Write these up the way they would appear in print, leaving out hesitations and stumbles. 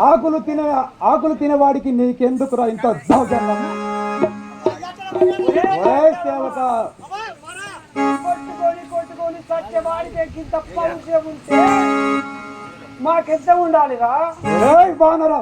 ఆకులు తినేవాడికి నీకెందుకురా ఇంత దౌర్జన్యం? సేవక కొట్టుకొని సత్యవాడికి ఇంత పౌరుషం ఉంటే మాకెంత ఉండాలిరా? వానరా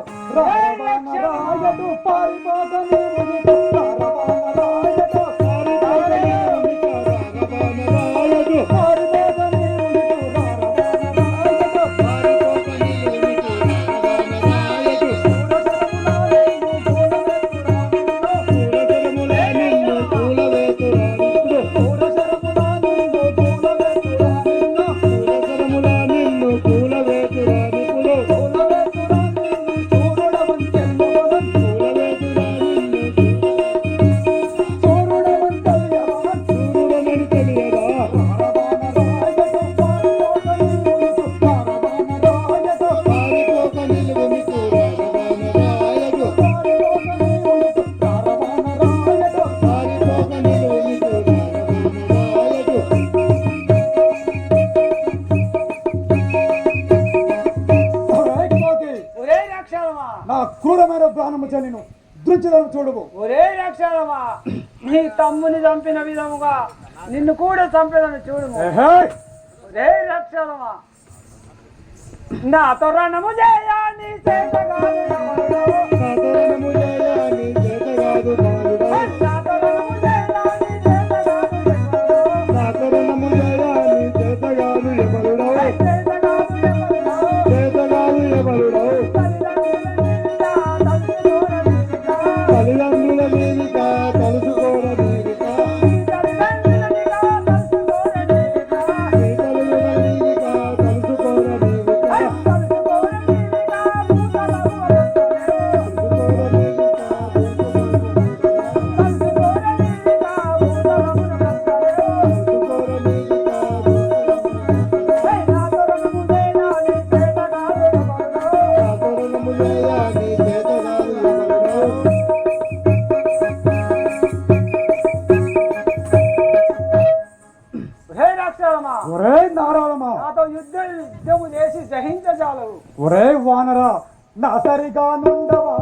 నా క్రూరమైన ప్రాణము చెల్లిను దృశ్యలను చూడవు. ఒరే రాక్షసమా, నీ తమ్ముని చంపిన విధముగా నిన్ను కూడా చంపేదని చూడము. ఒరే రాక్షసమా, నాతో రణము చేయా నీ చేత కాదు, నాతో యుద్ధము చేసి జయించజాలవు. ఒరే వానరా, నా సరిగా నుండవా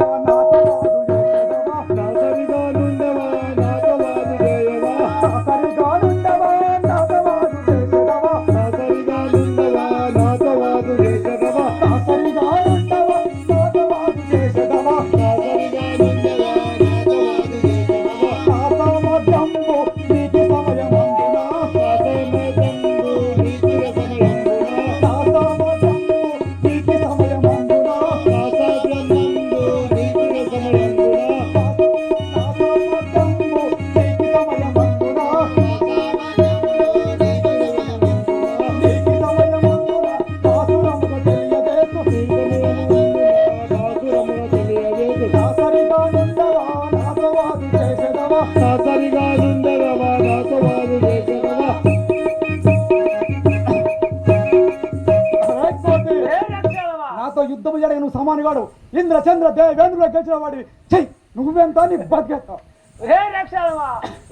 నాతో యుద్ధము చేయడానికి నువ్వు సమానిగాడు. ఇంద్ర చంద్ర దేవేంద్రులు గెలిచిన వాడి చెయ్యి నువ్వెంత నీ బతికేస్తావు.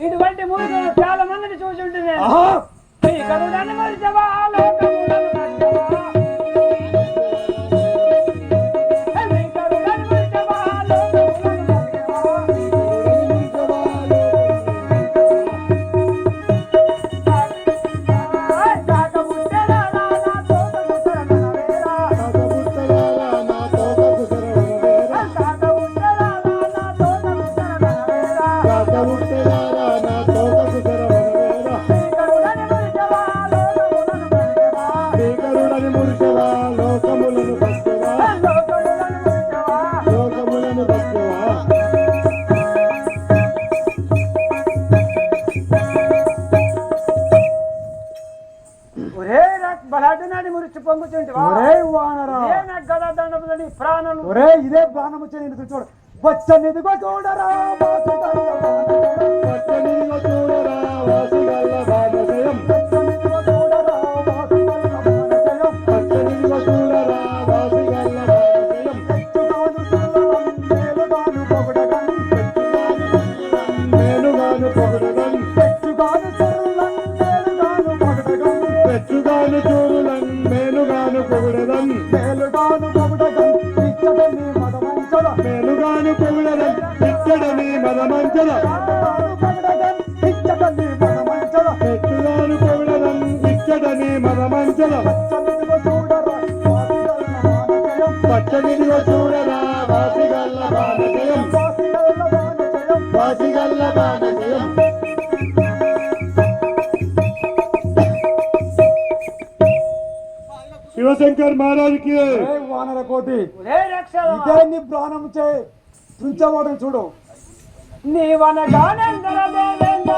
ఇటువంటి మూడు చాలా మందిని చూసి ఉంటుంది. ఇదే ప్రాణము చేయని చూడు. వచ్చనిదిగో చూడరా మేలుగాను పొగడదన్ ఇచ్చడని మదమంచల ఇచ్చటని మనమంచల పెట్టుదాను పొగడదం ఇచ్చడని మదమంచల పచ్చనిదిగో చూడరా వాసిగల్ల బాణజయం వాసిగల్ల బాణజయం శివశంకర్ మహారాజుకి వానర కోటి ఒరే రక్షణ ఇదే నీ ప్రాణం చే తుంచబోవడం చూడు నీవనగానందర దేవేంద్ర